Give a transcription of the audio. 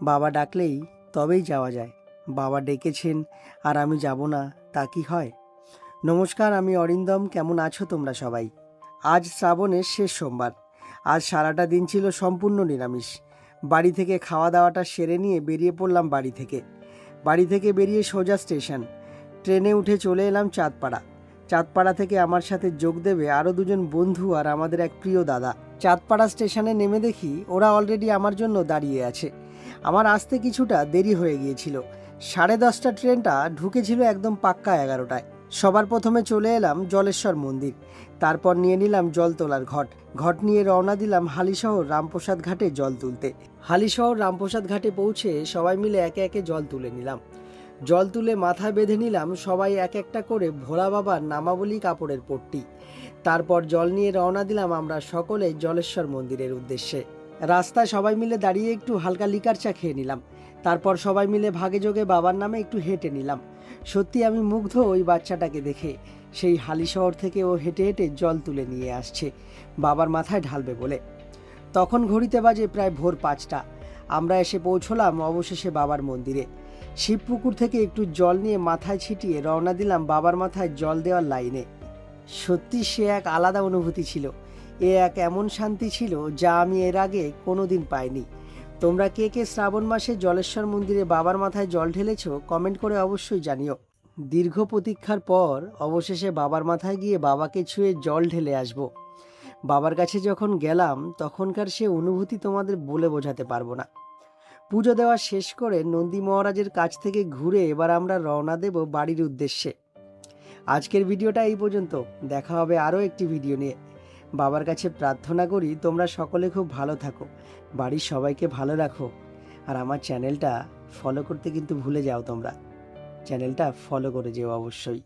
বাবা ডাকলেই তবেই যাওয়া যায়। বাবা ডেকেছেন আর আমি যাব না, তা কি হয়? নমস্কার, আমি অরিন্দম। কেমন আছো তোমরা সবাই? আজ শ্রাবণের শেষ সোমবার। আজ সারাটা দিন ছিল সম্পূর্ণ নিরামিষ। বাড়ি থেকে খাওয়া দাওয়াটা সেরে নিয়ে বেরিয়ে পড়লাম বাড়ি থেকে বেরিয়ে সোজা স্টেশন। ট্রেনে উঠে চলে এলাম চাঁদপাড়া। চাঁদপাড়া থেকে আমার সাথে যোগ দেবে আরও দুজন বন্ধু আর আমাদের এক প্রিয় দাদা। চাঁদপাড়া স্টেশনে নেমে দেখি ওরা অলরেডি আমার জন্য দাঁড়িয়ে আছে। আমার আসতে কিছুটা দেরি হয়ে গিয়েছিল। 10:30 ট্রেনটা ঢুকেছিল একদম পাক্কা 11টায়। সবার প্রথমে চলে এলাম জলেশ্বর মন্দির। তারপর নিয়ে নিলাম জল তোলার ঘট নিয়ে রওনা দিলাম হালিশহর রামপ্রসাদ ঘাটে জল তুলতে। হালিশহর রামপ্রসাদ ঘাটে পৌঁছে সবাই মিলে একে একে জল তুলে নিলাম। জল তুলে মাথায় বেঁধে নিলাম সবাই এক একটা করে ভোলা বাবার নামাবলী কাপড়ের পট্টি। তারপর জল নিয়ে রওনা দিলাম আমরা সকলে জলেশ্বর মন্দিরের উদ্দেশ্যে। রাস্তায় সবাই মিলে দাঁড়িয়ে একটু হালকা লিকার চা খেয়ে নিলাম। তারপর সবাই মিলে ভাগে যোগে বাবার নামে একটু হেঁটে নিলাম। সত্যি আমি মুগ্ধ ওই বাচ্চাটাকে দেখে। সেই হালিশহর থেকে ও হেঁটে হেঁটে জল তুলে নিয়ে আসছে বাবার মাথায় ঢালবে বলে। তখন ঘড়িতে বাজে প্রায় ভোর 5টা। আমরা এসে পৌঁছলাম অবশেষে বাবার মন্দিরে। শিবপুকুর থেকে একটু জল নিয়ে মাথায় ছিটিয়ে রওনা দিলাম বাবার মাথায় জল দেওয়ার লাইনে। সত্যি সে এক আলাদা অনুভূতি ছিল। এ এক এমন শান্তি ছিল যা আমি এর আগে কোনোদিন পাইনি। তোমরা কে কে শ্রাবণ মাসে জলেশ্বর মন্দিরে বাবার মাথায় জল ঢেলেছ কমেন্ট করে অবশ্যই জানিও। দীর্ঘ প্রতীক্ষার পর অবশেষে বাবার মাথায় গিয়ে বাবাকে ছুঁয়ে জল ঢেলে আসব। বাবার কাছে যখন গেলাম তখনকার সে অনুভূতি তোমাদের বলে বোঝাতে পারবো না। পুজো দেওয়া শেষ করে নন্দী মহারাজের কাছ থেকে ঘুরে এবার আমরা রওনা দেব বাড়ির উদ্দেশ্যে। আজকের ভিডিওটা এই পর্যন্ত। দেখা হবে আরও একটি ভিডিও নিয়ে। বাবার কাছে প্রার্থনা করি তোমরা সকলে খুব ভালো থাকো, বাড়ির সবাইকে ভালো রাখো। আর আমার চ্যানেলটা ফলো করতে কিন্তু ভুলে যাও তোমরা। চ্যানেলটা ফলো করে যেও অবশ্যই।